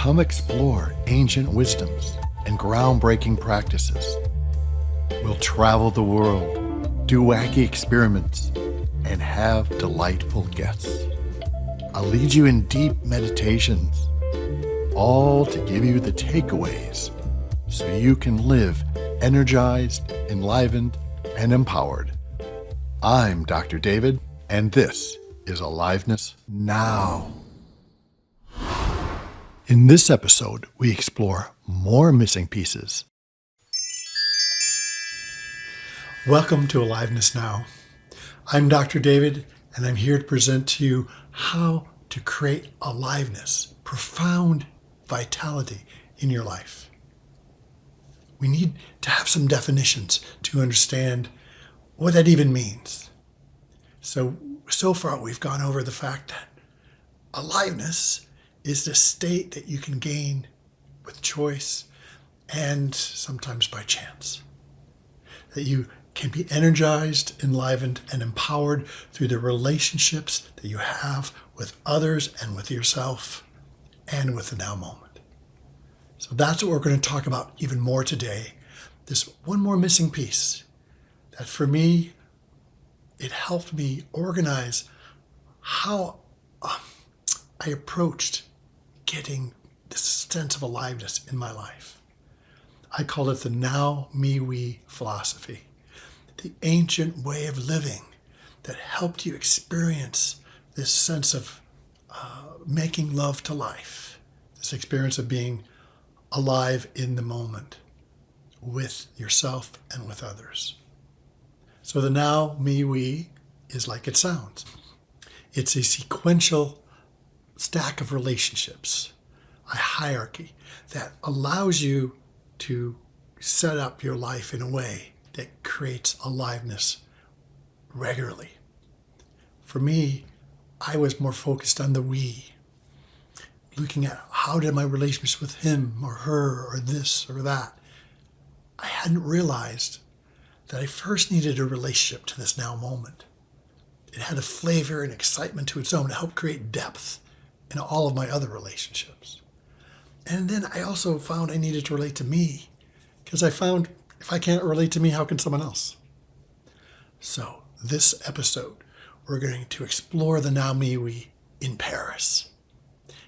Come explore ancient wisdoms and groundbreaking practices. We'll travel the world, do wacky experiments, and have delightful guests. I'll lead you in deep meditations, all to give you the takeaways so you can live energized, enlivened, and empowered. I'm Dr. David, and this is Aliveness Now. In this episode, we explore more missing pieces. Welcome to Aliveness Now. I'm Dr. David, and I'm here to present to you how to create aliveness, profound vitality in your life. We need to have some definitions to understand what that even means. So far we've gone over the fact that aliveness is the state that you can gain with choice and sometimes by chance. That you can be energized, enlivened, and empowered through the relationships that you have with others and with yourself and with the now moment. So that's what we're going to talk about even more today. This one more missing piece that for me, it helped me organize how I approached getting this sense of aliveness in my life. I call it the Now Me Oui Philosophy, the ancient way of living that helped you experience this sense of making love to life, this experience of being alive in the moment with yourself and with others. So the Now Me Oui is like it sounds. It's a sequential stack of relationships, a hierarchy that allows you to set up your life in a way that creates aliveness regularly. For me, I was more focused on the we, looking at how did my relationships with him or her or this or that. I hadn't realized that I first needed a relationship to this now moment. It had a flavor and excitement to its own to help create depth in all of my other relationships. And then I also found I needed to relate to me, because I found if I can't relate to me, how can someone else? So this episode, we're going to explore the Now Me Oui in Paris.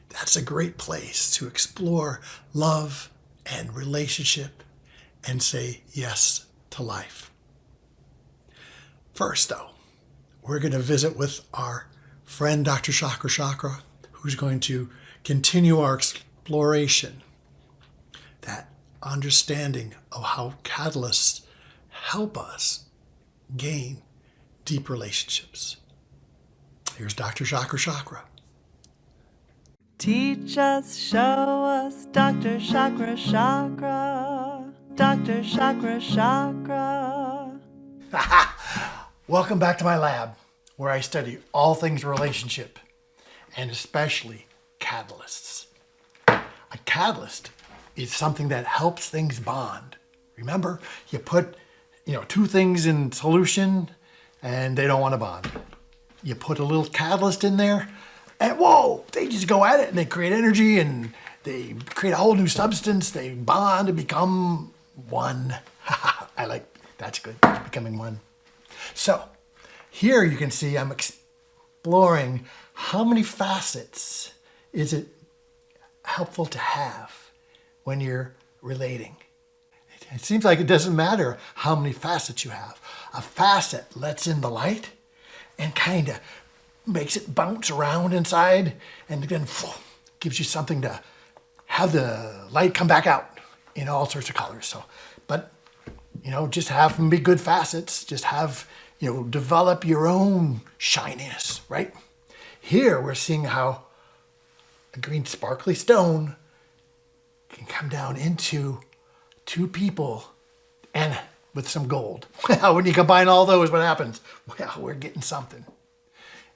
That's a great place to explore love and relationship and say yes to life. First, though, we're going to visit with our friend Dr. Chakra-Chakra, who's going to continue our exploration, that understanding of how catalysts help us gain deep relationships. Here's Dr. Chakra-Chakra. Teach us, show us, Dr. Chakra-Chakra, Dr. Chakra-Chakra. Welcome back to my lab, where I study all things relationship, and especially catalysts. A catalyst is something that helps things bond. Remember, you put two things in solution and they don't want to bond. You put a little catalyst in there and whoa, they just go at it and they create energy and they create a whole new substance. They bond and become one. That's good, becoming one. So here you can see I'm exploring how many facets is it helpful to have when you're relating. It seems like it doesn't matter how many facets you have. A facet lets in the light and kind of makes it bounce around inside and then gives you something to have the light come back out in all sorts of colors. But just have them be good facets. Just have, develop your own shininess, right? Here we're seeing how a green sparkly stone can come down into two people and with some gold. When you combine all those, what happens? Well, we're getting something.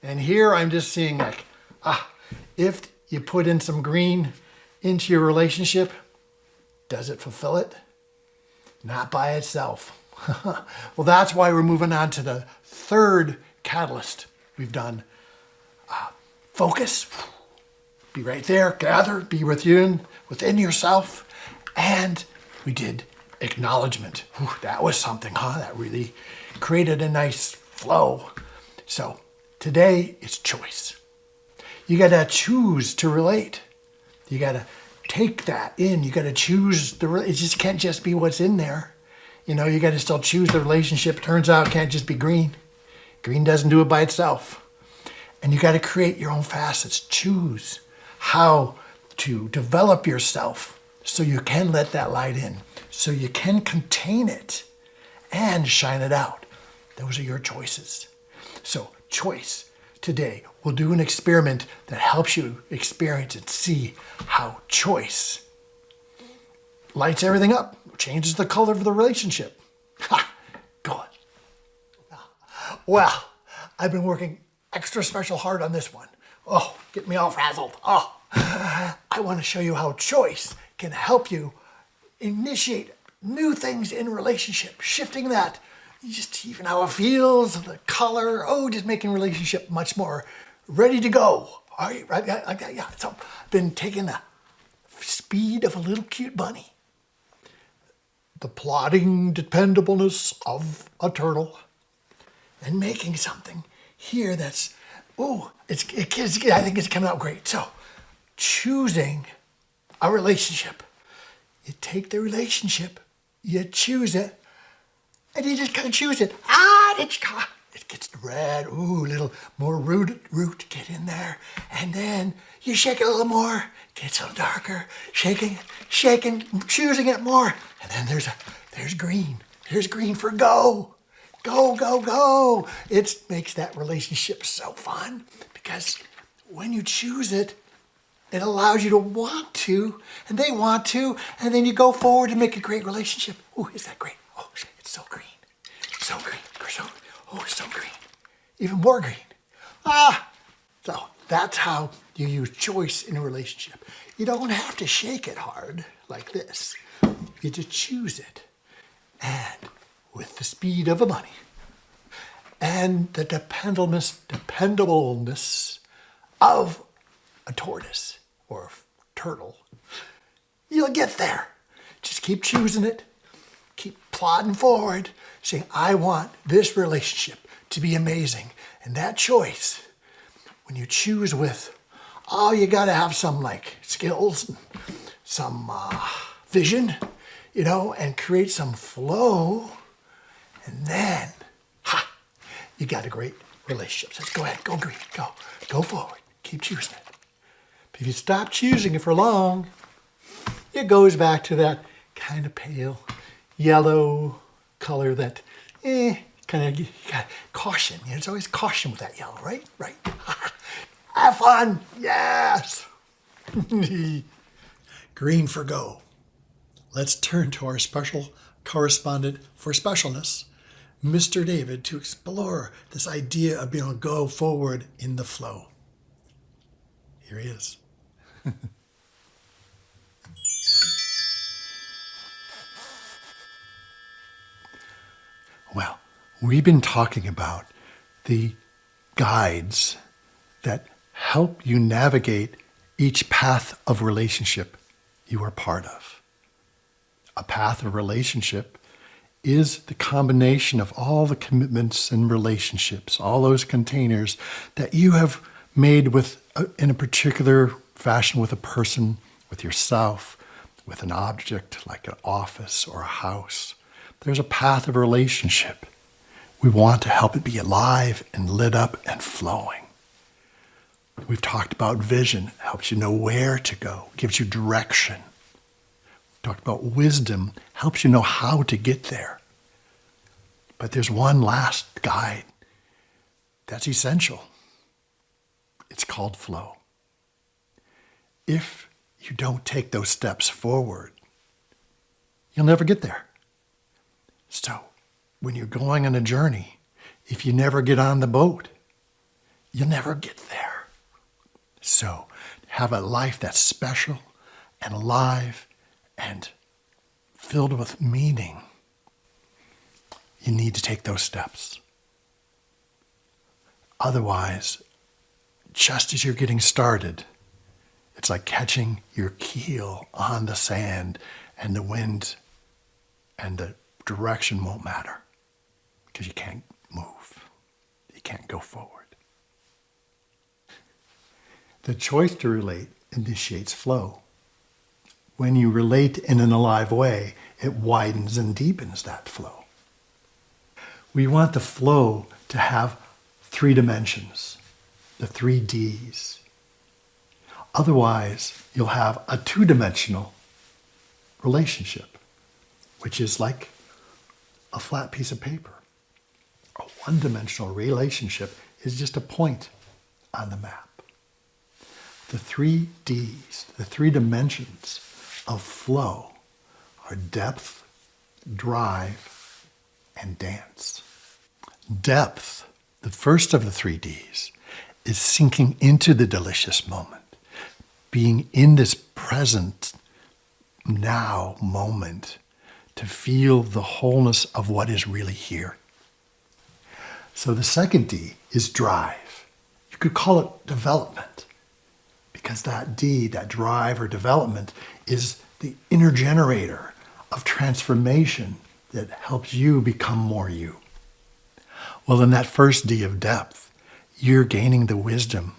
And here I'm just seeing if you put in some green into your relationship, does it fulfill it? Not by itself. Well, that's why we're moving on to the third catalyst we've done. Focus. be right there, gather, be within yourself. And we did acknowledgement. Whew, that was something, huh? That really created a nice flow. So today it's choice. You got to choose to relate. You got to take that in. You got to choose it just can't just be what's in there. You know, you got to still choose the relationship. Turns out it can't just be green. Green doesn't do it by itself. And you got to create your own facets. Choose how to develop yourself so you can let that light in, so you can contain it and shine it out. Those are your choices. So choice today. We'll do an experiment that helps you experience and see how choice lights everything up, changes the color of the relationship. Ha! Go on. Well, I've been working extra special hard on this one. Oh, get me all frazzled. Oh, I want to show you how choice can help you initiate new things in relationship, shifting that, just even how it feels, the color, just making relationship much more ready to go. All right, right, yeah. So I've been taking the speed of a little cute bunny, the plodding dependableness of a turtle, and making something here that's, I think it's coming out great. So choosing a relationship. You take the relationship, you choose it, and you just kind of choose it. It gets red. Little more root, get in there. And then you shake it a little more, gets a little darker, shaking, choosing it more. And then there's green. There's green for go. Go. It makes that relationship so fun because when you choose it, it allows you to want to, and they want to, and then you go forward and make a great relationship. Is that great? It's so green. So green. So green. Even more green. So that's how you use choice in a relationship. You don't have to shake it hard like this. You just choose it. And with the speed of a bunny and the dependableness of a tortoise or a turtle, you'll get there. Just keep choosing it. Keep plodding forward, saying, I want this relationship to be amazing. And that choice, when you choose with, you got to have some skills, some vision, and create some flow. And then, you got a great relationship. So go ahead, go green, go forward. Keep choosing it. But if you stop choosing it for long, it goes back to that kind of pale yellow color that, kind of, you got caution. There's always caution with that yellow, right? Right. Have fun. Yes. Green for go. Let's turn to our special correspondent for specialness, Mr. David, to explore this idea of being able to go forward in the flow. Here he is. Well, we've been talking about the guides that help you navigate each path of relationship you are part of. A path of relationship is the combination of all the commitments and relationships, all those containers that you have made in a particular fashion with a person, with yourself, with an object like an office or a house. There's a path of relationship. We want to help it be alive and lit up and flowing. We've talked about vision. It helps you know where to go, gives you direction. We talked about wisdom, helps you know how to get there. But there's one last guide that's essential. It's called flow. If you don't take those steps forward, you'll never get there. So, when you're going on a journey, if you never get on the boat, you'll never get there. So, have a life that's special and alive and filled with meaning. You need to take those steps. Otherwise, just as you're getting started, It's like catching your keel on the sand, and the wind and the direction won't matter because you can't move. You can't go forward. The choice to relate initiates flow. When you relate in an alive way, it widens and deepens that flow. We want the flow to have 3 dimensions, the 3 Ds. Otherwise, you'll have a 2-dimensional relationship, which is like a flat piece of paper. A 1-dimensional relationship is just a point on the map. The 3 Ds, the 3 dimensions of flow are depth, drive, and dance. Depth, the first of the 3 Ds, is sinking into the delicious moment, being in this present now moment to feel the wholeness of what is really here. So the second D is drive. You could call it development, because that D, that drive or development, is the inner generator of transformation that helps you become more you. Well, in that first D of depth, you're gaining the wisdom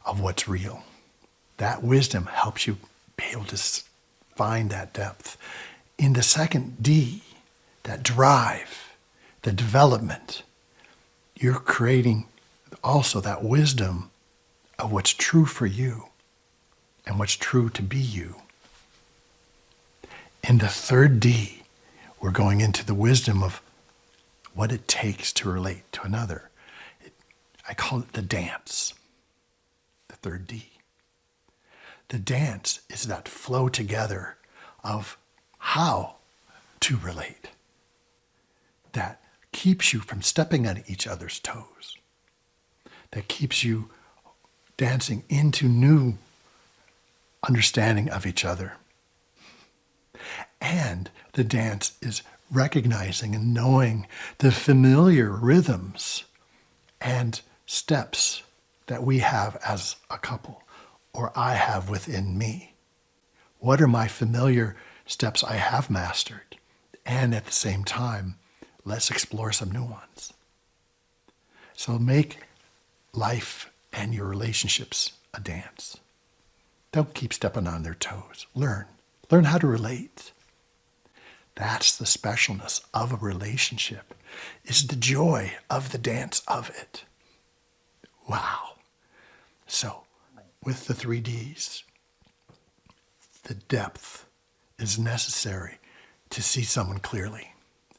of what's real. That wisdom helps you be able to find that depth. In the second D, that drive, the development, you're creating also that wisdom of what's true for you and what's true to be you. In the third D, we're going into the wisdom of what it takes to relate to another. I call it the dance, the third D. The dance is that flow together of how to relate that keeps you from stepping on each other's toes, that keeps you dancing into new understanding of each other. And the dance is recognizing and knowing the familiar rhythms and steps that we have as a couple, or I have within me. What are my familiar steps I have mastered? And at the same time, let's explore some new ones. So make life and your relationships a dance. Don't keep stepping on their toes. Learn how to relate. That's the specialness of a relationship, is the joy of the dance of it. Wow. So, with the 3 Ds, the depth is necessary to see someone clearly,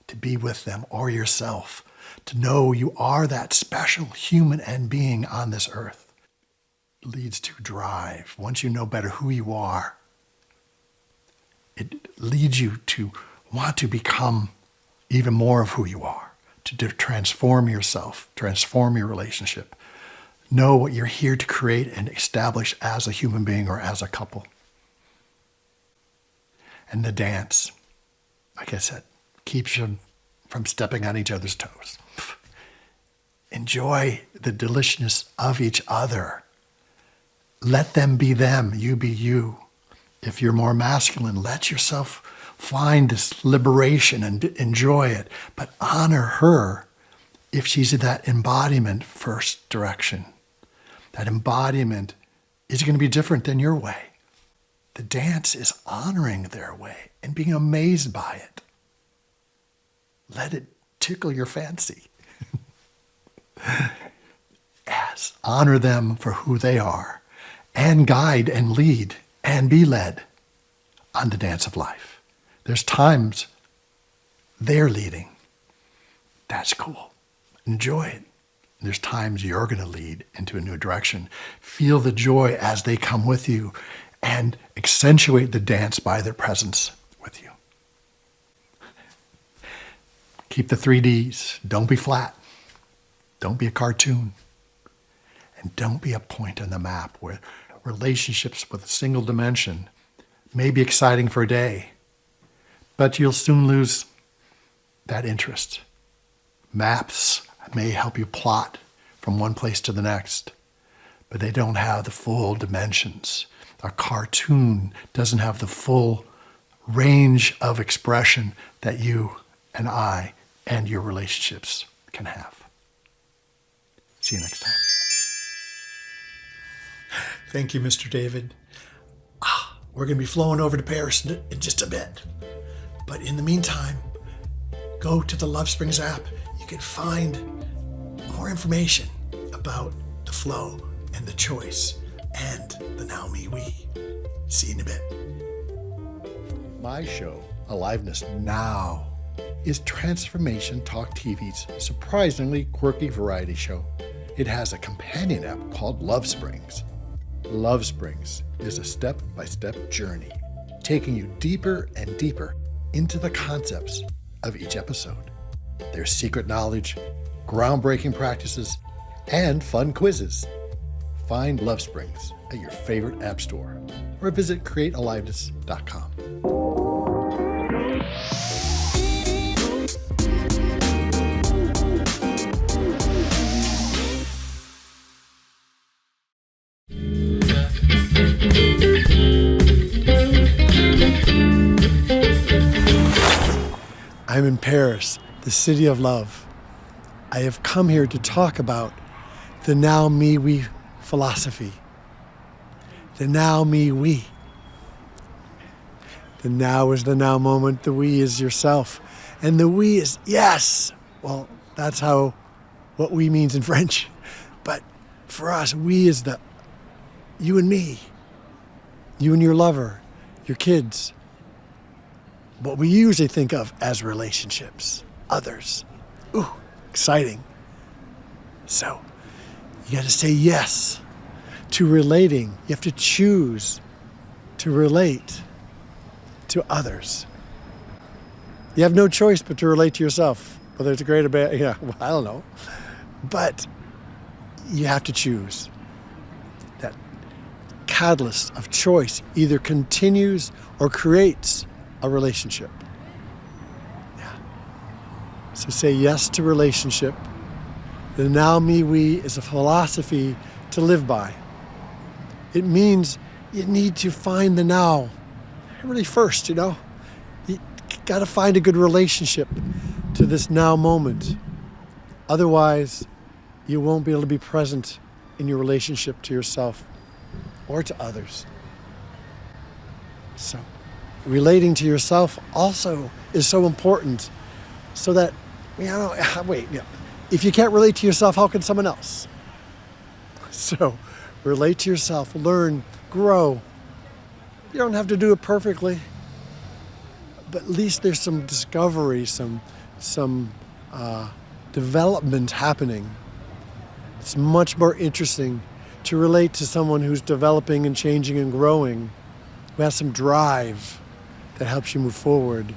to be with them or yourself, to know you are that special human and being on this earth. Leads to drive. Once you know better who you are, it leads you to want to become even more of who you are, to transform yourself, transform your relationship. Know what you're here to create and establish as a human being or as a couple. And the dance, like I said, keeps you from stepping on each other's toes. Enjoy the deliciousness of each other. Let them be them, you be you. If you're more masculine, let yourself find this liberation and enjoy it. But honor her if she's in that embodiment first direction. That embodiment is going to be different than your way. The dance is honoring their way and being amazed by it. Let it tickle your fancy. Yes, honor them for who they are and guide and lead and be led on the dance of life. There's times they're leading. That's cool. Enjoy it. There's times you're going to lead into a new direction. Feel the joy as they come with you and accentuate the dance by their presence with you. Keep the 3 Ds. Don't be flat. Don't be a cartoon. And don't be a point on the map where relationships with a single dimension may be exciting for a day, but you'll soon lose that interest. Maps may help you plot from one place to the next, but they don't have the full dimensions. A cartoon doesn't have the full range of expression that you and I and your relationships can have. See you next time. Thank you, Mr. David. We're going to be flowing over to Paris in just a bit. But in the meantime, go to the Love Springs app. You can find more information about the flow and the choice and the Now Me We. See you in a bit. My show, Aliveness Now, is Transformation Talk TV's surprisingly quirky variety show. It has a companion app called Love Springs. Love Springs is a step-by-step journey, taking you deeper and deeper into the concepts of each episode. There's secret knowledge, groundbreaking practices, and fun quizzes. Find Love Springs at your favorite app store or visit createaliveness.com. I'm in Paris, the city of love. I have come here to talk about the Now Me Oui philosophy. The Now Me Oui. The now is the now moment. The we is yourself. And the we is yes. Well, that's how what we means in French. But for us, we is the you and me. You and your lover, your kids. What we usually think of as relationships, others. Ooh, exciting. So, you got to say yes to relating. You have to choose to relate to others. You have no choice but to relate to yourself, whether it's great or bad. Yeah, well, I don't know. But you have to choose. That catalyst of choice either continues or creates a relationship. Yeah. So say yes to relationship. The Now Me We is a philosophy to live by. It means you need to find the now. Really first, you know. You got to find a good relationship to this now moment. Otherwise, you won't be able to be present in your relationship to yourself or to others. So, relating to yourself also is so important so that, if you can't relate to yourself, how can someone else? So relate to yourself, learn, grow. You don't have to do it perfectly, but at least there's some discovery, some development happening. It's much more interesting to relate to someone who's developing and changing and growing, who has some drive that helps you move forward.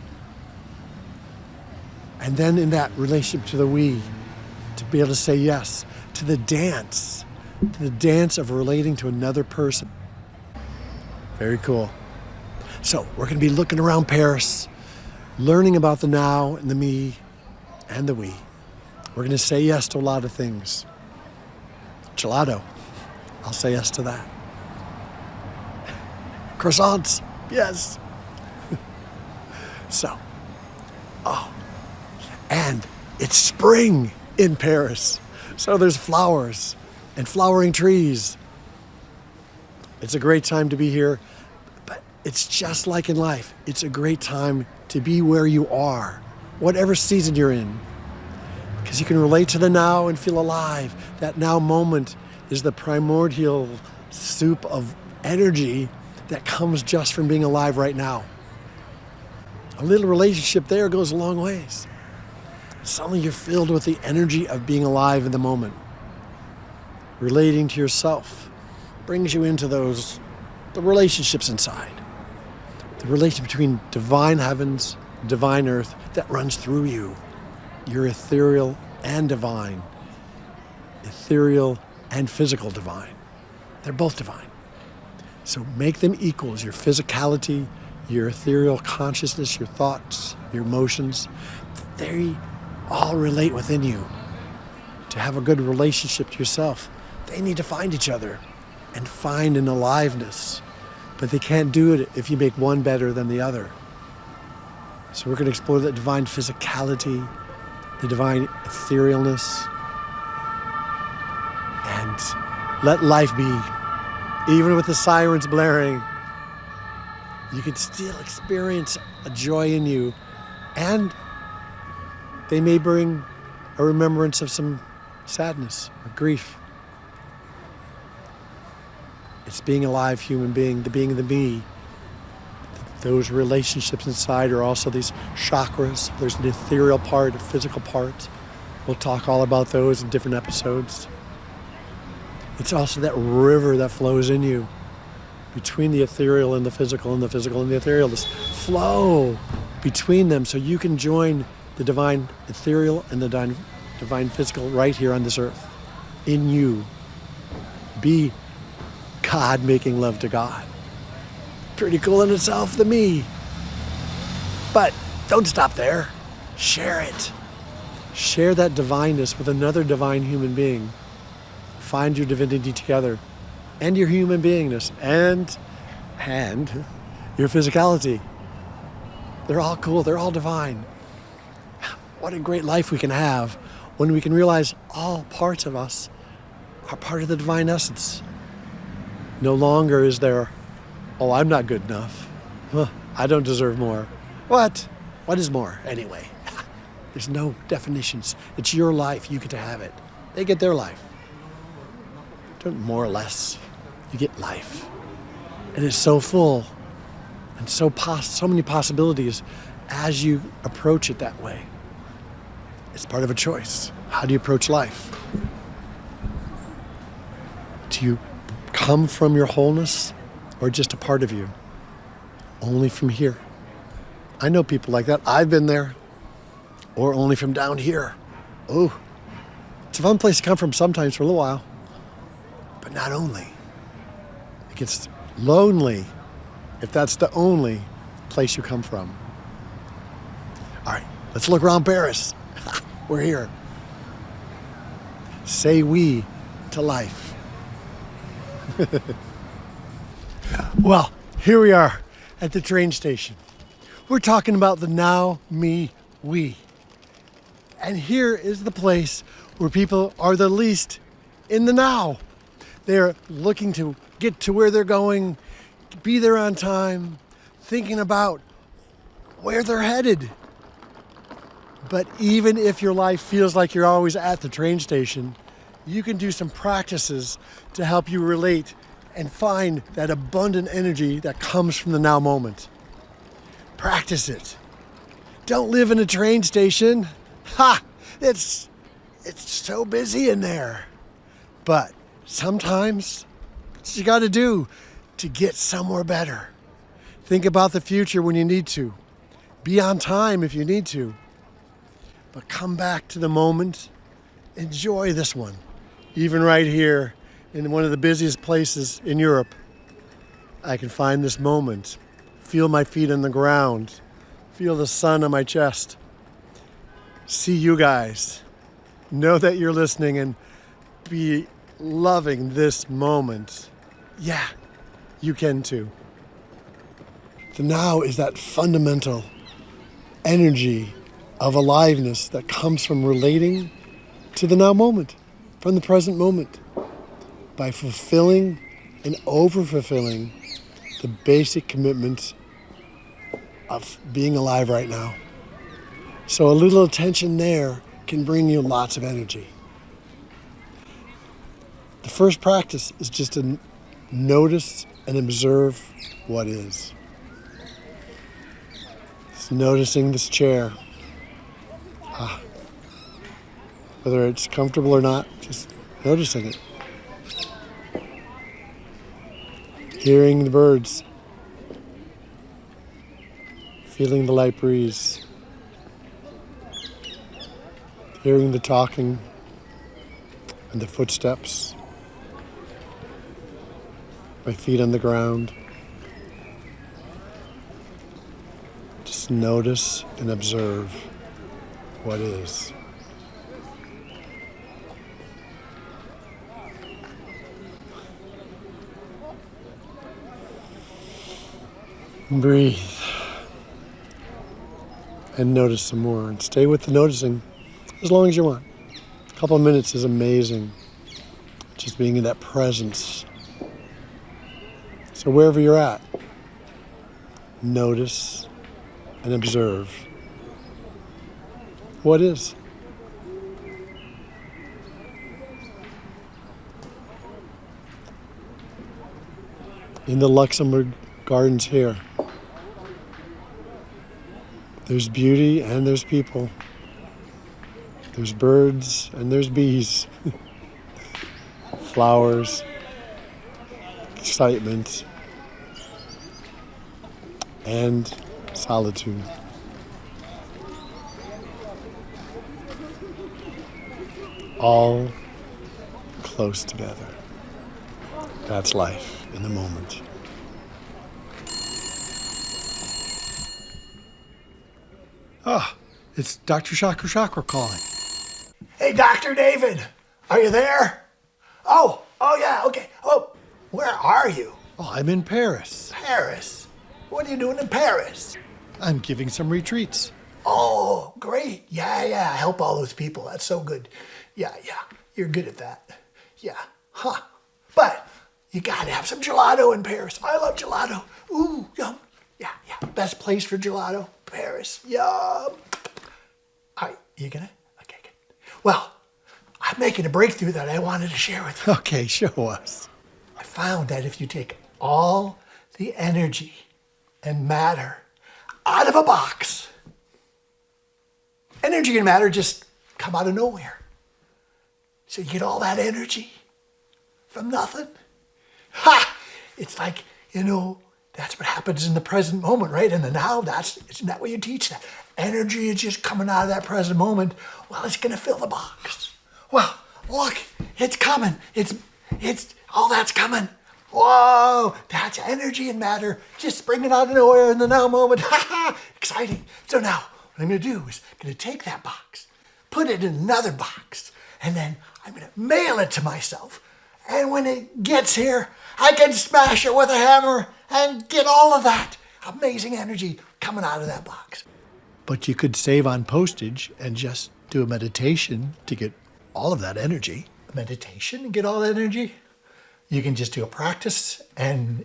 And then in that relationship to the we, to be able to say yes to the dance of relating to another person. Very cool. So we're going to be looking around Paris, learning about the now and the me and the we. We're going to say yes to a lot of things. Gelato, I'll say yes to that. Croissants, yes. So, and it's spring in Paris. So there's flowers and flowering trees. It's a great time to be here, but it's just like in life. It's a great time to be where you are, whatever season you're in, because you can relate to the now and feel alive. That now moment is the primordial soup of energy that comes just from being alive right now. A little relationship there goes a long ways. Suddenly you're filled with the energy of being alive in the moment. Relating to yourself brings you into the relationships inside. The relationship between divine heavens, divine earth that runs through you. You're ethereal and divine. Ethereal and physical divine. They're both divine. So make them equals. Your physicality, your ethereal consciousness, your thoughts, your emotions, they all relate within you. To have a good relationship to yourself, they need to find each other and find an aliveness. But they can't do it if you make one better than the other. So we're going to explore the divine physicality, the divine etherealness, and let life be. Even with the sirens blaring, you can still experience a joy in you, and they may bring a remembrance of some sadness or grief. It's being a live human being, the being the me. Those relationships inside are also these chakras. There's an ethereal part, a physical part. We'll talk all about those in different episodes. It's also that river that flows in you between the ethereal and the physical, and the physical and the ethereal. This flow between them so you can join the divine ethereal and the divine physical right here on this earth. In you. Be God making love to God. Pretty cool in itself, the me. But don't stop there. Share it. Share that divineness with another divine human being. Find your divinity together, and your human beingness, and your physicality. They're all cool, they're all divine. What a great life we can have when we can realize all parts of us are part of the divine essence. No longer is there, oh, I'm not good enough. I don't deserve more. What? What is more, anyway? There's no definitions. It's your life. You get to have it. They get their life. Don't more or less. You get life. And it's so full and so many possibilities as you approach it that way. It's part of a choice. How do you approach life? Do you come from your wholeness or just a part of you? Only from here. I know people like that. I've been there. Or only from down here. Oh, it's a fun place to come from sometimes for a little while. But not only. It gets lonely if that's the only place you come from. All right, let's look around Paris. We're here. Say we to life. Well, here we are at the train station. We're talking about the Now Me Oui. And here is the place where people are the least in the now. They're looking to get to where they're going, be there on time, thinking about where they're headed. But even if your life feels like you're always at the train station, you can do some practices to help you relate and find that abundant energy that comes from the now moment. Practice it. Don't live in a train station. Ha! It's so busy in there. But sometimes it's what you got to do to get somewhere better. Think about the future when you need to. Be on time if you need to. But come back to the moment. Enjoy this one. Even right here in one of the busiest places in Europe, I can find this moment. Feel my feet on the ground. Feel the sun on my chest. See you guys. Know that you're listening and be loving this moment. Yeah, you can too. The now is that fundamental energy of aliveness that comes from relating to the now moment, from the present moment, by fulfilling and over-fulfilling the basic commitments of being alive right now. So a little attention there can bring you lots of energy. The first practice is just to notice and observe what is. Just noticing this chair. Whether it's comfortable or not, just noticing it. Hearing the birds. Feeling the light breeze. Hearing the talking and the footsteps. My feet on the ground. Just notice and observe what is. Breathe. And notice some more. And stay with the noticing as long as you want. A couple of minutes is amazing. Just being in that presence. So wherever you're at, notice and observe what is. In the Luxembourg Gardens here, there's beauty and there's people. There's birds and there's bees. Flowers, excitement, and solitude. All close together. That's life in the moment. Ah, it's Dr. Chakra-Chakra calling. Hey, Dr. David, are you there? Oh, yeah, okay. Oh, where are you? Oh, I'm in Paris. Paris? What are you doing in Paris? I'm giving some retreats. Oh, great. Yeah, I help all those people. That's so good. Yeah, you're good at that. Yeah, huh. But you gotta have some gelato in Paris. I love gelato. Ooh, yum. Yeah. Best place for gelato, Paris. Yum. All right, you gonna? Okay, good. Well, I'm making a breakthrough that I wanted to share with you. Okay, show us. I found that if you take all the energy and matter out of a box, energy and matter just come out of nowhere. So you get all that energy from nothing. Ha! It's like, that's what happens in the present moment, right? In the now, isn't that what you teach? That energy is just coming out of that present moment. Well, it's gonna fill the box. Well, look, it's coming. It's all that's coming. Whoa, that's energy and matter just springing out of nowhere in the now moment. Ha ha, exciting. So now what I'm gonna do is I'm gonna take that box, put it in another box, and then I'm gonna mail it to myself. And when it gets here, I can smash it with a hammer and get all of that amazing energy coming out of that box. But you could save on postage and just do a meditation to get all of that energy. Meditation and get all that energy? You can just do a practice and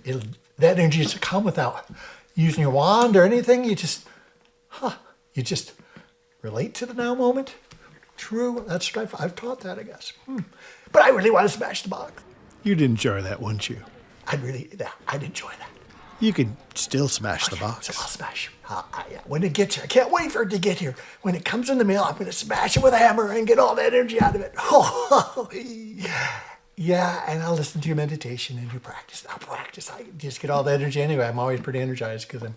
that energy is to come without using your wand or anything. You just relate to the now moment. True, that's what I've taught that, I guess. But I really want to smash the box. You'd enjoy that, wouldn't you? I'd enjoy that. You can still smash the So box. I'll smash. Yeah. When it gets here, I can't wait for it to get here. When it comes in the mail, I'm going to smash it with a hammer and get all that energy out of it. Yeah, and I'll listen to your meditation and your practice. I'll practice. I just get all the energy anyway. I'm always pretty energized because I'm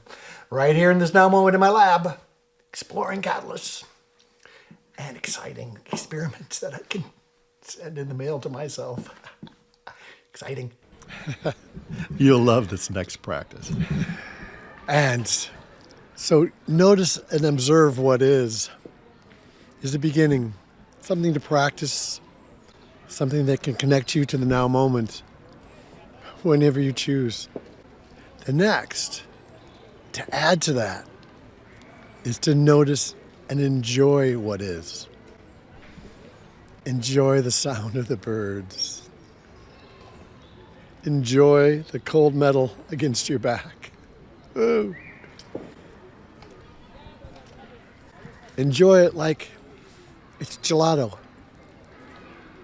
right here in this now moment in my lab, exploring catalysts and exciting experiments that I can send in the mail to myself. Exciting. You'll love this next practice. And so notice and observe what is the beginning. Something to practice, something that can connect you to the now moment whenever you choose. The next, to add to that, is to notice and enjoy what is. Enjoy the sound of the birds. Enjoy the cold metal against your back. Ooh. Enjoy it like it's gelato.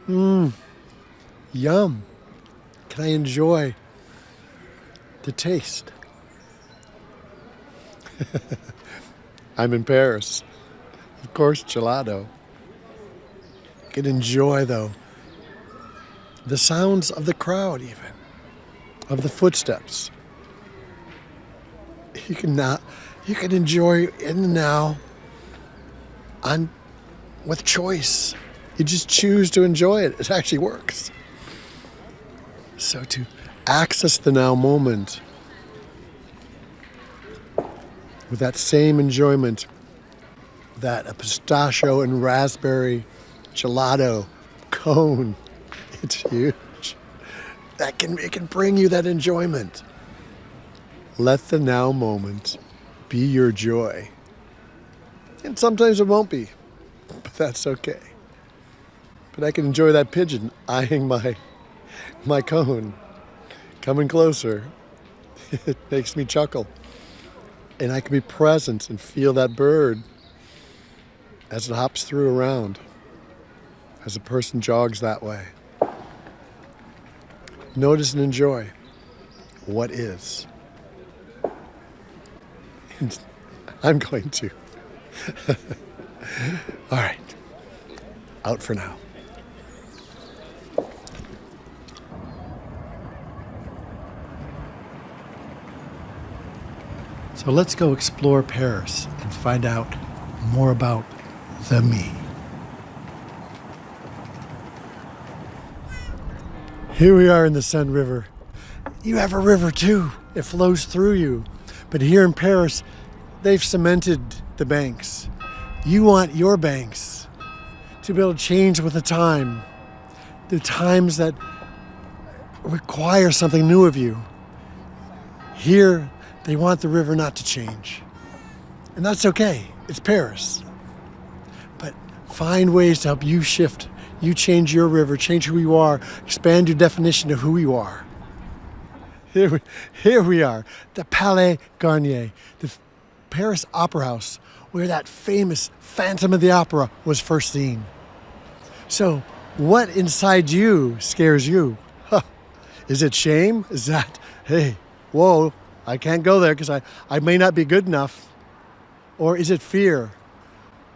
Yum. Can I enjoy the taste? I'm in Paris. Of course, gelato. You can enjoy, though, the sounds of the crowd, even of the footsteps. You can enjoy in the now with choice. You just choose to enjoy it. It actually works. So to access the now moment with that same enjoyment that a pistachio and raspberry gelato cone, it's huge. It can bring you that enjoyment. Let the now moment be your joy. And sometimes it won't be, but that's okay. But I can enjoy that pigeon eyeing my cone, coming closer. It makes me chuckle. And I can be present and feel that bird as it hops through around, as a person jogs that way. Notice and enjoy what is. And I'm going to. All right, out for now. So let's go explore Paris and find out more about the me. Here we are in the Seine River. You have a river too. It flows through you. But here in Paris, they've cemented the banks. You want your banks to be able to change with the times that require something new of you. Here, they want the river not to change. And that's okay. It's Paris. But find ways to help you shift. You change your river, change who you are, expand your definition of who you are. Here we are, the Palais Garnier, the Paris Opera House, where that famous Phantom of the Opera was first seen. So, what inside you scares you? Huh. Is it shame? Is that, hey, whoa, I can't go there because I may not be good enough? Or is it fear?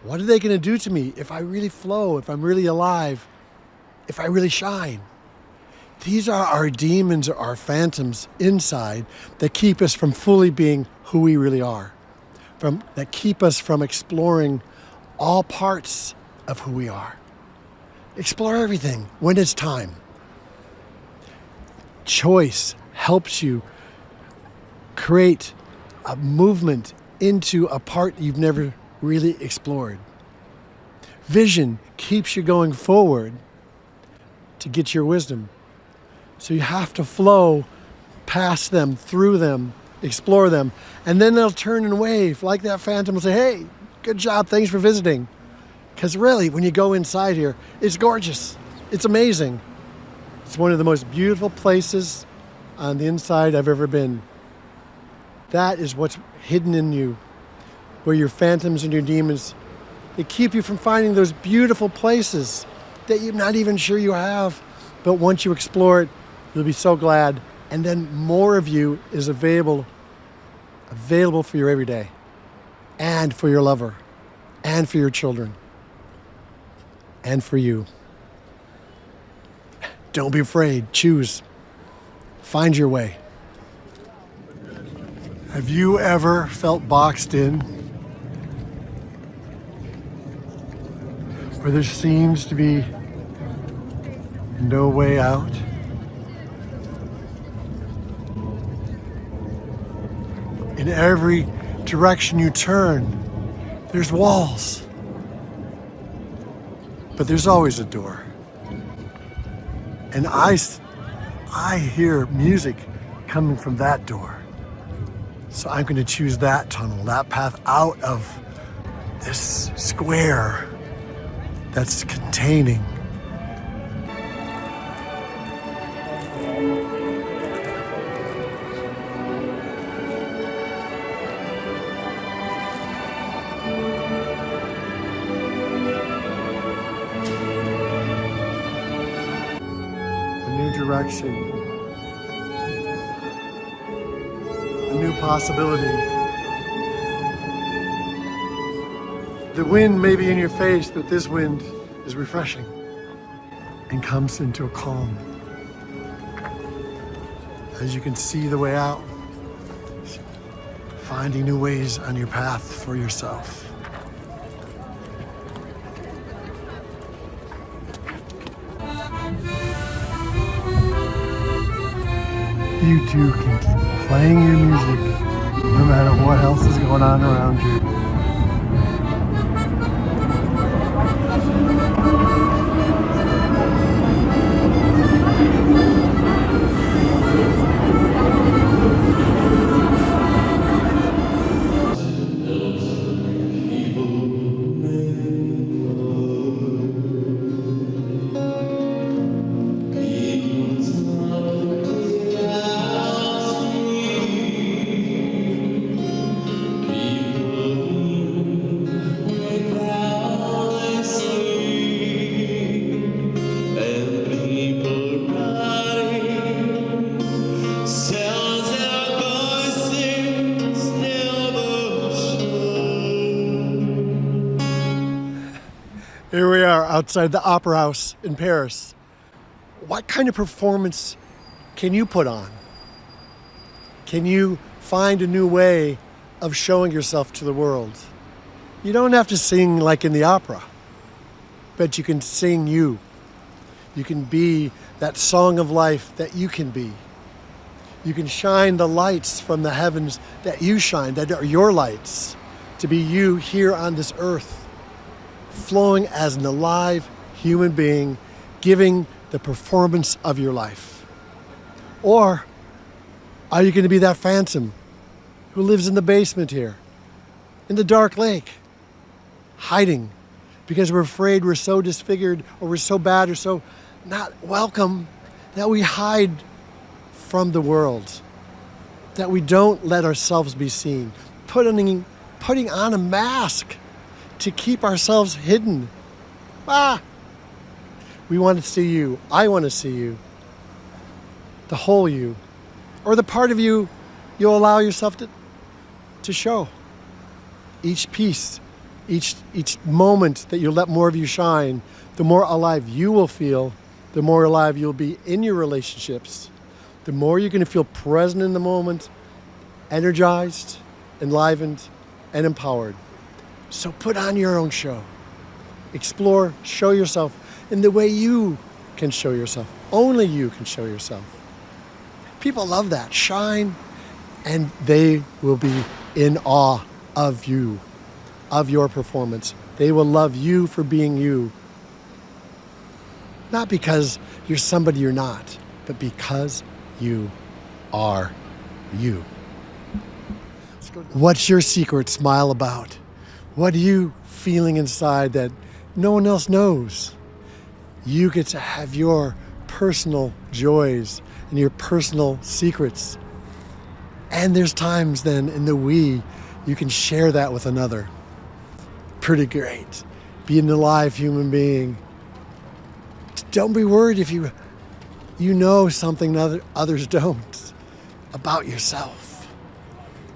What are they going to do to me if I really flow, if I'm really alive, if I really shine? These are our demons or our phantoms inside that keep us from fully being who we really are, that keep us from exploring all parts of who we are. Explore everything when it's time. Choice helps you create a movement into a part you've never really explored. Vision keeps you going forward to get your wisdom. So you have to flow past them, through them, explore them, and then they'll turn and wave like that phantom will say, hey, good job, thanks for visiting. Because really, when you go inside here, it's gorgeous. It's amazing. It's one of the most beautiful places on the inside I've ever been. That is what's hidden in you, where your phantoms and your demons, they keep you from finding those beautiful places that you're not even sure you have. But once you explore it, you'll be so glad. And then more of you is available for your everyday, and for your lover, and for your children, and for you. Don't be afraid. Choose. Find your way. Have you ever felt boxed in? Where there seems to be no way out? In every direction you turn, there's walls. But there's always a door. And I hear music coming from that door. So I'm going to choose that tunnel, that path out of this square that's containing. A new direction. A new possibility. The wind may be in your face, but this wind is refreshing and comes into a calm. As you can see the way out, finding new ways on your path for yourself. You too can keep playing your music no matter what else is going on around you. outside the Opera House in Paris. What kind of performance can you put on? Can you find a new way of showing yourself to the world? You don't have to sing like in the opera, but you can sing you. You can be that song of life that you can be. You can shine the lights from the heavens that you shine, that are your lights, to be you here on this earth, flowing as an alive human being, giving the performance of your life. Or are you going to be that phantom who lives in the basement here, in the dark lake, hiding because we're afraid we're so disfigured or we're so bad or so not welcome that we hide from the world, that we don't let ourselves be seen, putting on a mask to keep ourselves hidden. We want to see you. I want to see you. The whole you, or the part of you you'll allow yourself to show. Each piece, each moment that you let more of you shine, the more alive you will feel, the more alive you'll be in your relationships, the more you're going to feel present in the moment, energized, enlivened, and empowered. So put on your own show. Explore, show yourself in the way you can show yourself. Only you can show yourself. People love that. Shine, and they will be in awe of you, of your performance. They will love you for being you. Not because you're somebody you're not, but because you are you. What's your secret smile about? What are you feeling inside that no one else knows? You get to have your personal joys and your personal secrets. And there's times then in the we, you can share that with another. Pretty great. Be an alive human being. Don't be worried if you know something others don't about yourself,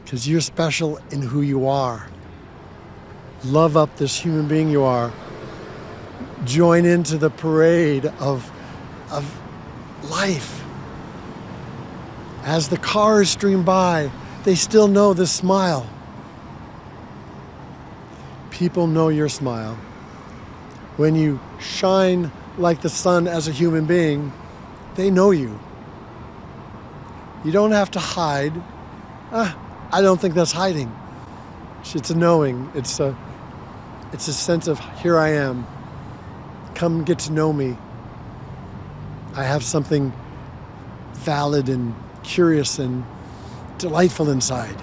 because you're special in who you are. Love up this human being you are. Join into the parade of life. As the cars stream by, they still know this smile. People know your smile. When you shine like the sun as a human being, they know you. You don't have to hide. I don't think that's hiding. It's a knowing. It's a sense of, here I am. Come get to know me. I have something valid and curious and delightful inside.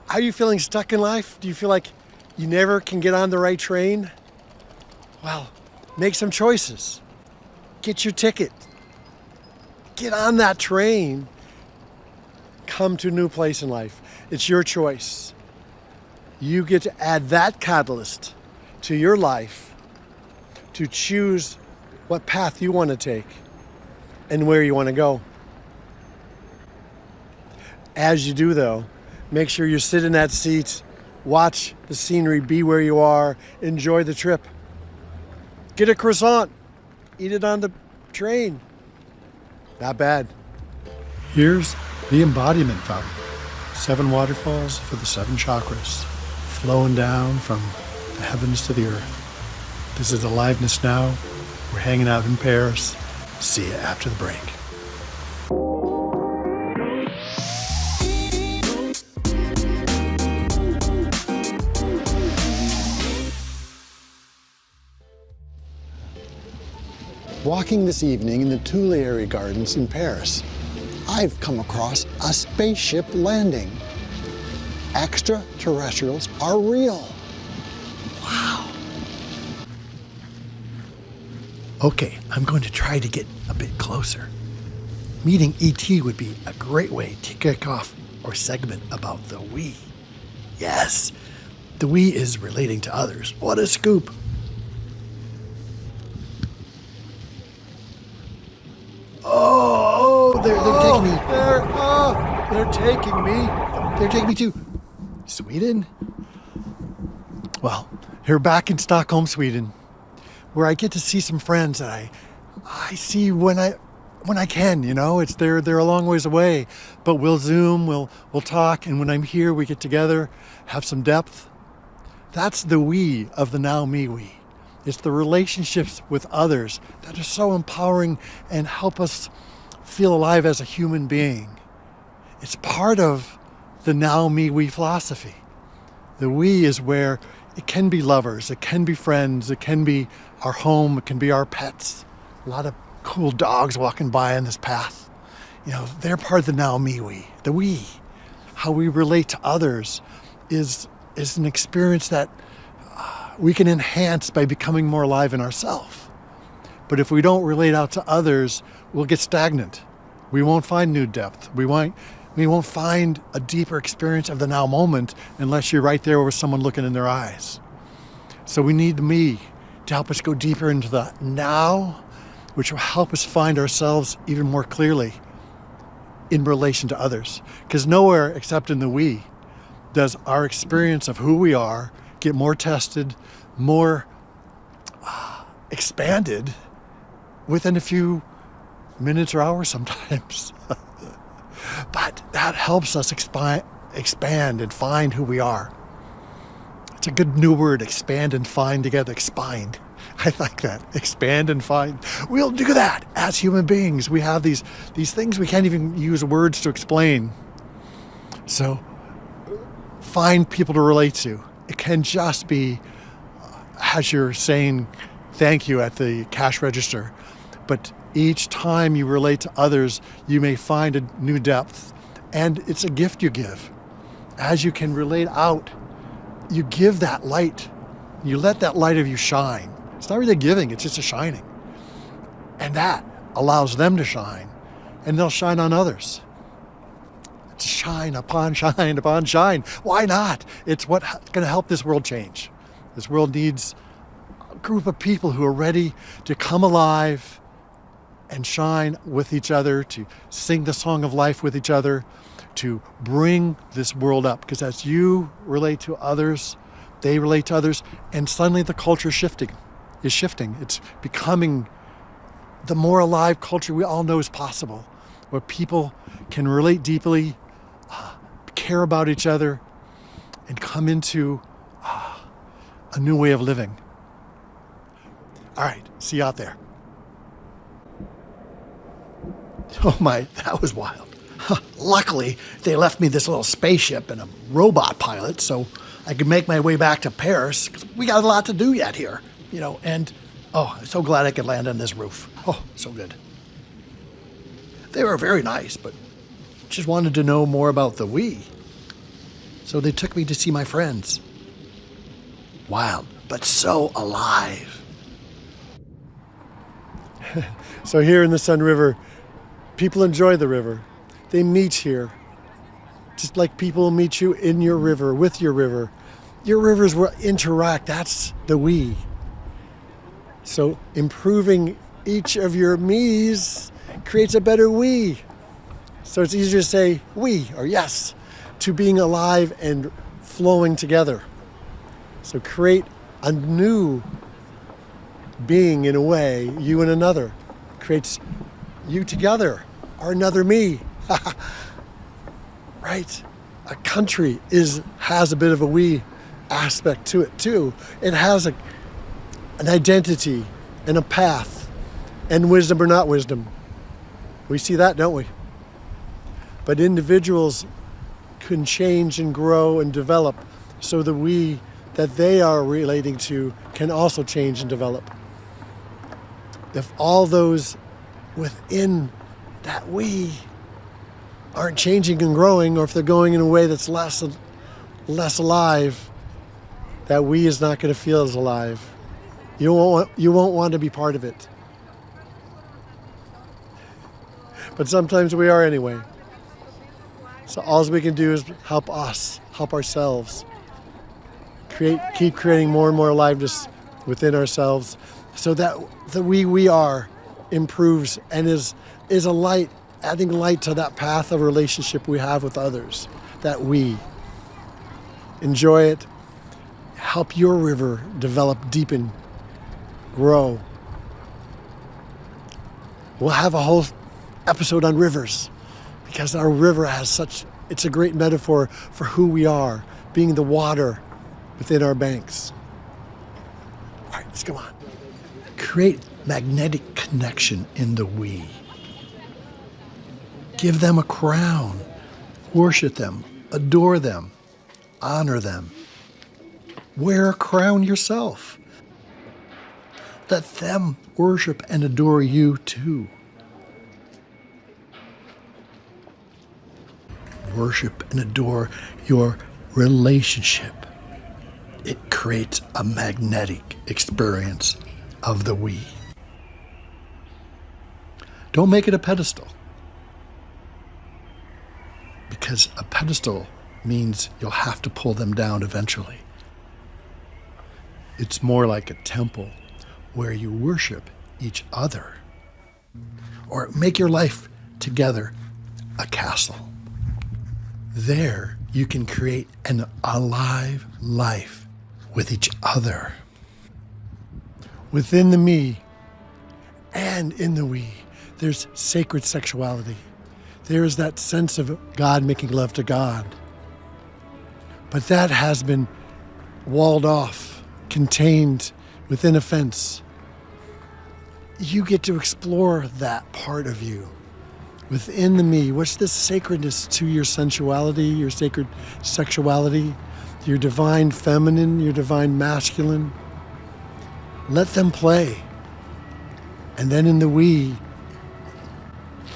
Are you feeling stuck in life? Do you feel like you never can get on the right train? Well, make some choices. Get your ticket. Get on that train. Come to a new place in life. It's your choice. You get to add that catalyst to your life to choose what path you want to take and where you want to go. As you do, though, make sure you sit in that seat, watch the scenery, be where you are, enjoy the trip. Get a croissant, eat it on the train. Not bad. Here's the Embodiment Fountain. 7 waterfalls for the 7 chakras, flowing down from the heavens to the earth. This is Aliveness Now. We're hanging out in Paris. See you after the break. Walking this evening in the Tuileries Gardens in Paris, I've come across a spaceship landing. Extraterrestrials are real. Wow. Okay, I'm going to try to get a bit closer. Meeting ET would be a great way to kick off our segment about the we. Yes, the we is relating to others. What a scoop. They're taking me. They're taking me. They're taking me to Sweden. Well, Here back in Stockholm, Sweden, where I get to see some friends that I see when I can, it's they're a long ways away, but we'll Zoom, we'll talk, and when I'm here, we get together, have some depth. That's the we of the Now Me We. It's the relationships with others that are so empowering and help us feel alive as a human being. It's part of the Now Me We philosophy. The we is where it can be lovers, it can be friends, it can be our home, it can be our pets. A lot of cool dogs walking by on this path. They're part of the Now Me We. The we, how we relate to others is an experience that we can enhance by becoming more alive in ourselves. But if we don't relate out to others, we'll get stagnant. We won't find new depth. We won't find a deeper experience of the now moment unless you're right there with someone looking in their eyes. So we need the me to help us go deeper into the now, which will help us find ourselves even more clearly in relation to others. Because nowhere except in the we does our experience of who we are get more tested, more expanded within a few minutes or hours sometimes. But that helps us expand and find who we are. It's a good new word, expand and find together, expand. I like that, expand and find. We'll do that as human beings. We have these things we can't even use words to explain. So find people to relate to. It can just be as you're saying thank you at the cash register. But each time you relate to others, you may find a new depth. And it's a gift you give. As you can relate out, you give that light. You let that light of you shine. It's not really giving, it's just a shining. And that allows them to shine. And they'll shine on others. It's shine upon shine upon shine. Why not? It's what's going to help this world change. This world needs a group of people who are ready to come alive and shine with each other, to sing the song of life with each other, to bring this world up. Because as you relate to others, they relate to others, and suddenly the culture is shifting. It's becoming the more alive culture we all know is possible, where people can relate deeply, care about each other, and come into a new way of living. All right, see you out there. Oh my, that was wild. Luckily, they left me this little spaceship and a robot pilot so I could make my way back to Paris, because we got a lot to do yet here, and I'm so glad I could land on this roof. Oh, so good. They were very nice, but just wanted to know more about the we. So they took me to see my friends. Wild, but so alive. So here in the Sun River, people enjoy the river. They meet here, just like people meet you in your river, with your river. Your rivers will interact, that's the we. So improving each of your me's creates a better we. So it's easier to say we or yes to being alive and flowing together. So create a new being in a way, you and another. Creates you together or another me. Right? A country has a bit of a we aspect to it too. It has an identity and a path and wisdom or not wisdom. We see that, don't we? But individuals can change and grow and develop so the we that they are relating to can also change and develop. If all those within that we aren't changing and growing, or if they're going in a way that's less alive, that we is not going to feel as alive. You won't want to be part of it. But sometimes we are anyway. So all we can do is help ourselves. Keep creating more and more aliveness within ourselves so that the we are improves and is a light, adding light to that path of relationship we have with others, that we. Enjoy it. help your river develop, deepen, grow. We'll have a whole episode on rivers because our river it's a great metaphor for who we are, being the water within our banks. All right, let's go on. Create magnetic connection in the we. Give them a crown. Worship them. Adore them. Honor them. Wear a crown yourself. Let them worship and adore you too. Worship and adore your relationship. It creates a magnetic experience of the we. Don't make it a pedestal, because a pedestal means you'll have to pull them down eventually. It's more like a temple where you worship each other, or make your life together a castle. There you can create an alive life with each other. Within the me and in the we, there's sacred sexuality. There is that sense of God making love to God. But that has been walled off, contained within a fence. You get to explore that part of you. Within the me, what's the sacredness to your sensuality, your sacred sexuality, your divine feminine, your divine masculine? Let them play. And then in the we,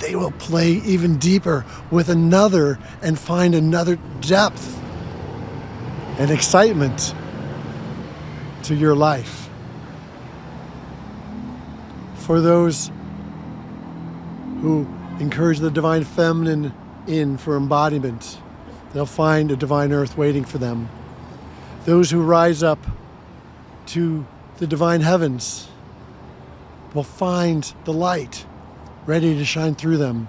they will play even deeper with another and find another depth and excitement to your life. For those who encourage the divine feminine in for embodiment, they'll find a divine earth waiting for them. Those who rise up to the divine heavens will find the light ready to shine through them.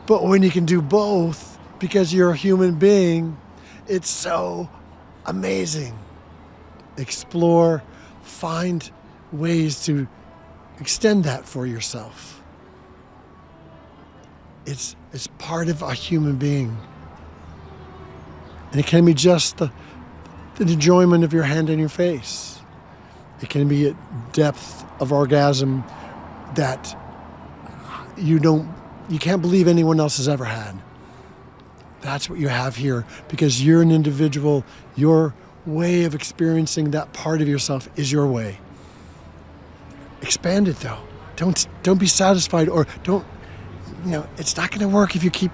But when you can do both, because you're a human being, it's so amazing. Explore, find ways to extend that for yourself. It's part of a human being. And it can be just the enjoyment of your hand in your face. It can be a depth of orgasm that you can't believe anyone else has ever had. That's what you have here, because you're an individual. Your way of experiencing that part of yourself is your way. Expand it though. Don't be satisfied, or don't, it's not going to work if you keep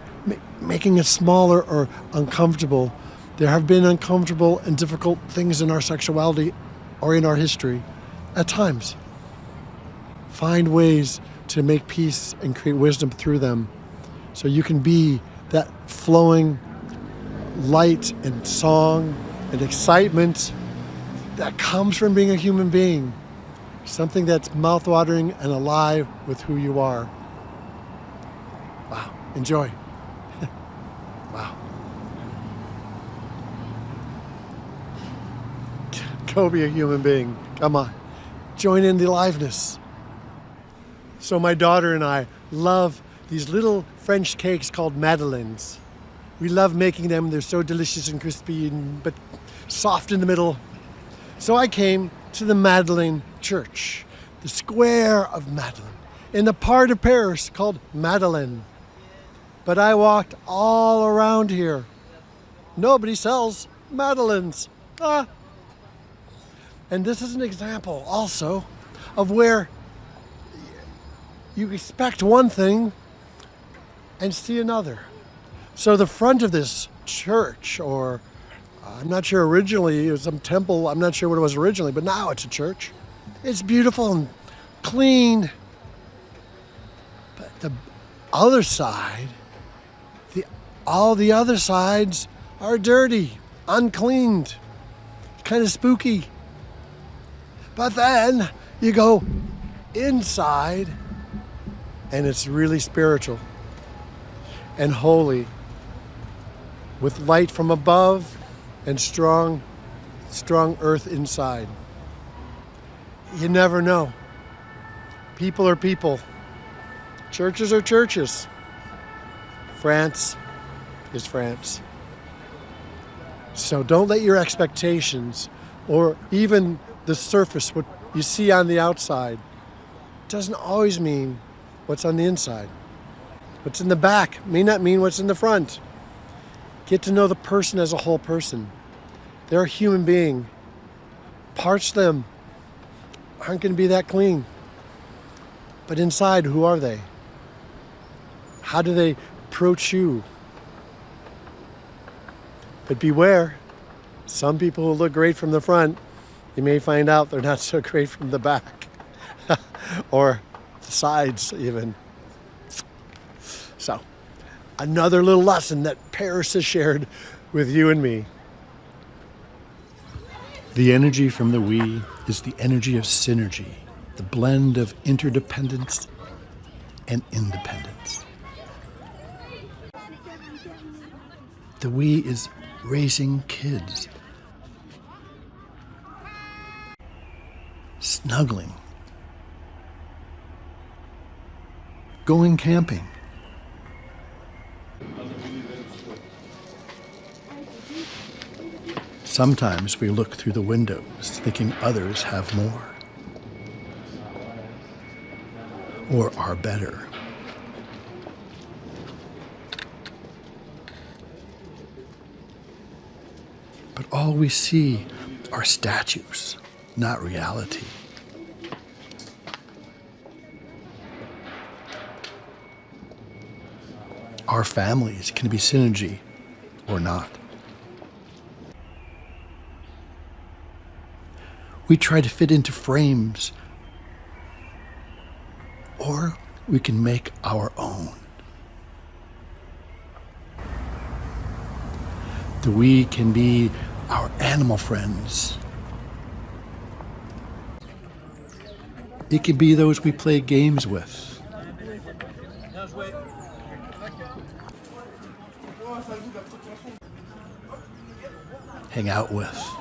making it smaller or uncomfortable. There have been uncomfortable and difficult things in our sexuality or in our history at times. Find ways to make peace and create wisdom through them so you can be that flowing light and song and excitement that comes from being a human being. Something that's mouthwatering and alive with who you are. Wow. Enjoy. Wow. Go be a human being. Come on. Join in the aliveness. So my daughter and I love these little French cakes called Madeleines. We love making them. They're so delicious and crispy, but soft in the middle. So I came to the Madeleine Church, the square of Madeleine, in the part of Paris called Madeleine. But I walked all around here. Nobody sells Madeleines. And this is an example also of where you expect one thing and see another. So the front of this church, or I'm not sure originally, it was some temple, I'm not sure what it was originally, but now it's a church. It's beautiful and clean. But the other side, all the other sides are dirty, uncleaned, kind of spooky. But then you go inside and it's really spiritual and holy, with light from above and strong strong earth inside. You never know. People are people. Churches are churches. France is France. So don't let your expectations, or even the surface, what you see on the outside, doesn't always mean what's on the inside. What's in the back may not mean what's in the front. Get to know the person as a whole person. They're a human being. Parts of them aren't going to be that clean. But inside, who are they? How do they approach you? But beware, some people who look great from the front, you may find out they're not so great from the back. Or the sides even. So, another little lesson that Paris has shared with you and me. The energy from the we is the energy of synergy, the blend of interdependence and independence. The we is raising kids, snuggling, going camping, sometimes we look through the windows thinking others have more or are better. But all we see are statues, not reality. Our families can be synergy or not. We try to fit into frames, or we can make our own. The we can be our animal friends. It can be those we play games with. Hang out with.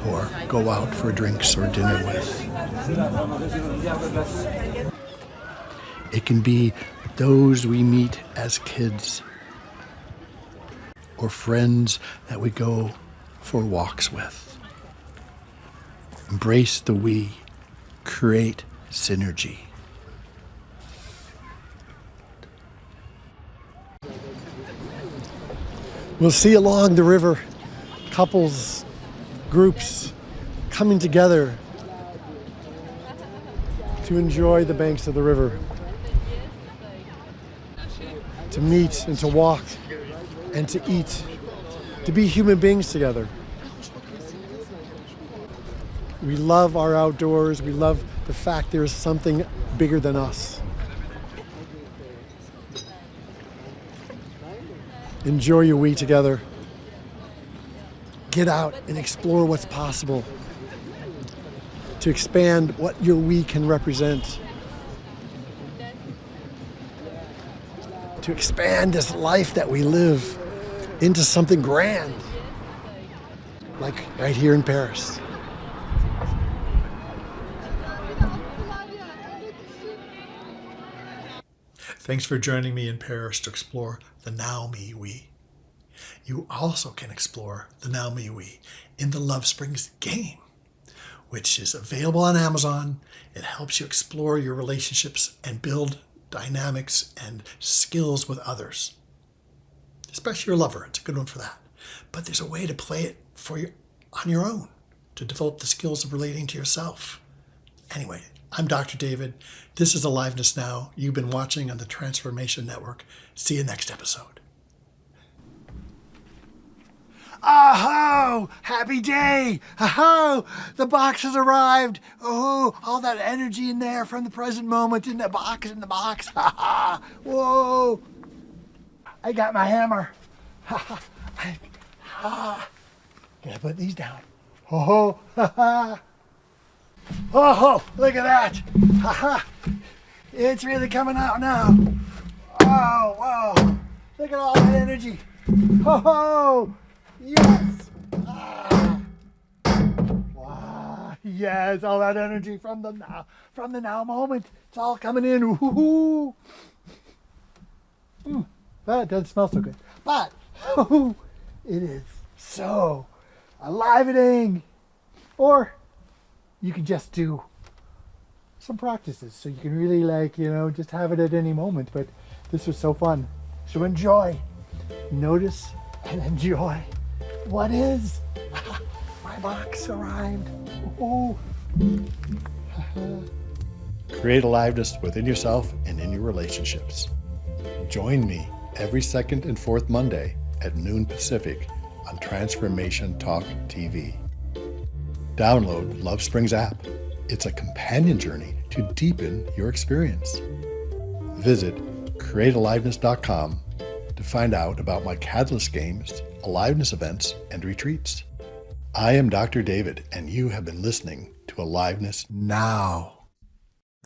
Or go out for drinks or dinner with. It can be those we meet as kids, or friends that we go for walks with. Embrace the we, create synergy. We'll see along the river couples, groups coming together to enjoy the banks of the river, to meet and to walk and to eat, to be human beings together. We love our outdoors. We love the fact there is something bigger than us. Enjoy your we together. Get out and explore what's possible. To expand what your we can represent. To expand this life that we live into something grand. Like right here in Paris. Thanks for joining me in Paris to explore the Now Me Oui. You also can explore the Now Me Oui in the Love Springs game, which is available on Amazon. It helps you explore your relationships and build dynamics and skills with others, especially your lover. It's a good one for that. But there's a way to play it on your own, to develop the skills of relating to yourself. Anyway, I'm Dr. David. This is Aliveness Now. You've been watching on the Transformation Network. See you next episode. Oh, happy day. Oh, the box has arrived. Oh, all that energy in there from the present moment in the box, Whoa. I got my hammer. Gotta put these down. Oh, oh, look at that. It's really coming out now. Wow, wow. Look at all that energy. Oh, yes. Ah. Wow, yes, all that energy from the now moment. It's all coming in. Ooh. That doesn't smell so good. But it is so enlivening. Or you can just do some practices so you can really just have it at any moment. But this was so fun. So enjoy. Notice and enjoy what is. My box arrived. Ooh. Create aliveness within yourself and in your relationships. Join me every second and fourth Monday at noon Pacific on Transformation Talk TV. Download Love Springs app. It's a companion journey to deepen your experience. Visit createaliveness.com to find out about my Catalyst Games, Aliveness events, and retreats. I am Dr. David, and you have been listening to Aliveness Now.